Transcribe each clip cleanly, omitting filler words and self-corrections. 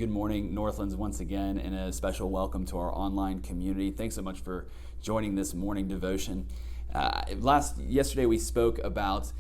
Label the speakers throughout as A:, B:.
A: good morning, Northlands, once again, and a special welcome to our online community. Thanks so much for joining this morning devotion. Yesterday we spoke about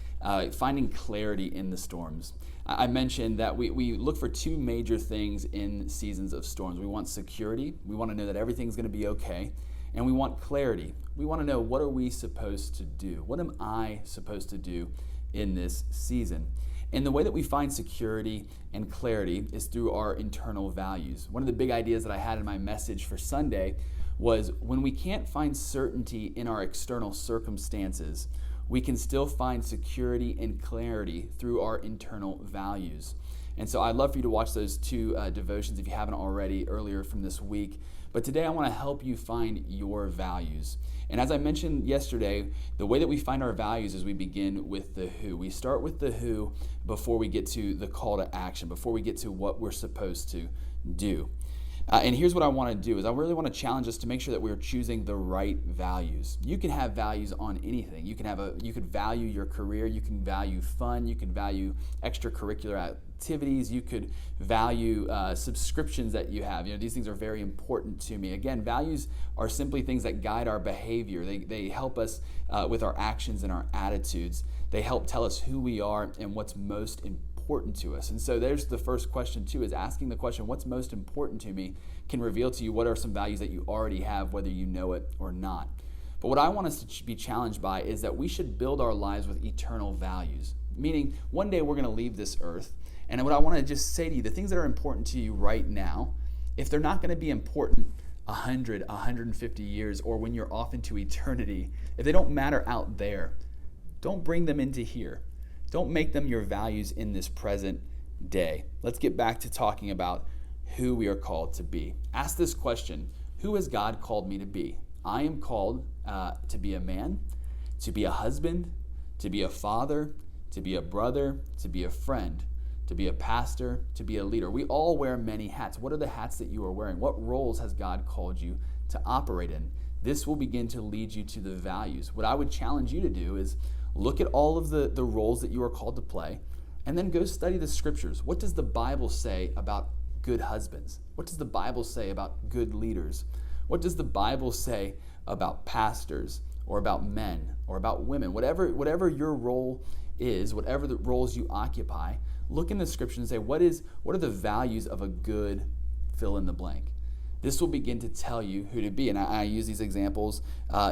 A: finding clarity in the storms. I mentioned that we look for two major things in seasons of storms. We want security. We want to know that everything's going to be okay. And we want clarity. We want to know, what are we supposed to do? What am I supposed to do in this season? And the way that we find security and clarity is through our internal values. One of the big ideas that I had in my message for Sunday was, when we can't find certainty in our external circumstances, we can still find security and clarity through our internal values. And so I'd love for you to watch those two devotions if you haven't already earlier from this week. But today I want to help you find your values. And as I mentioned yesterday, the way that we find our values is we begin with the who. We start with the who before we get to the call to action, before we get to what we're supposed to do. And here's what I want to do is I really want to challenge us to make sure that we're choosing the right values. You can have values on anything. You could value your career, you can value fun, you can value extracurricular activities, you could value subscriptions that you have. These things are very important to me. Again, values are simply things that guide our behavior. They help us with our actions and our attitudes. They help tell us who we are and what's most important to us. And so there's the first question too, is asking the question, what's most important to me, can reveal to you what are some values that you already have, whether you know it or not. But what I want us to be challenged by is that we should build our lives with eternal values. Meaning, one day we're going to leave this earth. And what I want to just say to you, the things that are important to you right now, if they're not going to be important 100, 150 years, or when you're off into eternity, if they don't matter out there, don't bring them into here. Don't make them your values in this present day. Let's get back to talking about who we are called to be. Ask this question: who has God called me to be? I am called to be a man, to be a husband, to be a father, to be a brother, to be a friend, to be a pastor, to be a leader. We all wear many hats. What are the hats that you are wearing? What roles has God called you to operate in? This will begin to lead you to the values. What I would challenge you to do is look at all of the roles that you are called to play, and then go study the scriptures. What does the Bible say about good husbands? What does the Bible say about good leaders? What does the Bible say about pastors, or about men, or about women? Whatever your role is, whatever the roles you occupy, look in the scriptures and say, what are the values of a good fill in the blank? This will begin to tell you who to be. And I use these examples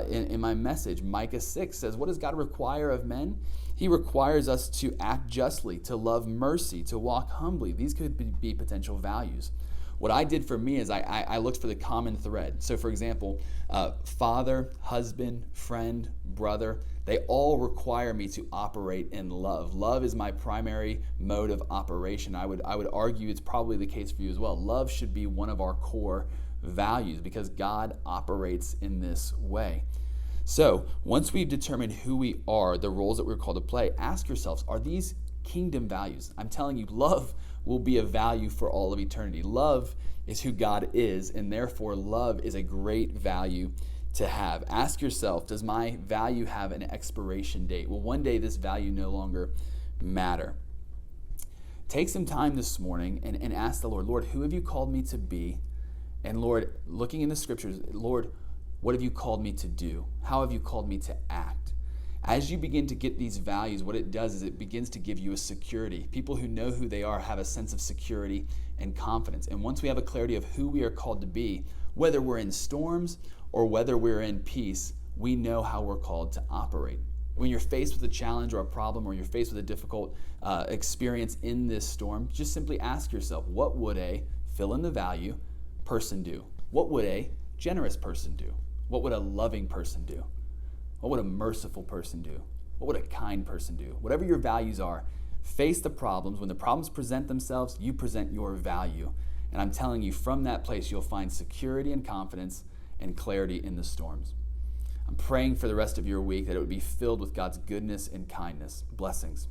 A: in my message. Micah 6 says, what does God require of men? He requires us to act justly, to love mercy, to walk humbly. These could be potential values. What I did for me is I looked for the common thread. So for example, father, husband, friend, brother, they all require me to operate in love. Love is my primary mode of operation. I would argue it's probably the case for you as well. Love should be one of our core values because God operates in this way. So once we've determined who we are, the roles that we're called to play, ask yourselves, are these kingdom values? I'm telling you, love will be a value for all of eternity. Love is who God is, and therefore love is a great value to have. Ask yourself, does my value have an expiration date? Will one day this value no longer matter? Take some time this morning and ask the Lord, who have you called me to be? And Lord, looking in the scriptures, Lord, what have you called me to do? How have you called me to act? As you begin to get these values, what it does is it begins to give you a security. People who know who they are have a sense of security and confidence. And once we have a clarity of who we are called to be, whether we're in storms or whether we're in peace, we know how we're called to operate. When you're faced with a challenge or a problem, or you're faced with a difficult experience in this storm, just simply ask yourself, what would a fill in the value person do? What would a generous person do? What would a loving person do? What would a merciful person do? What would a kind person do? Whatever your values are, face the problems. When the problems present themselves, you present your value. And I'm telling you, from that place, you'll find security and confidence and clarity in the storms. I'm praying for the rest of your week that it would be filled with God's goodness and kindness. Blessings.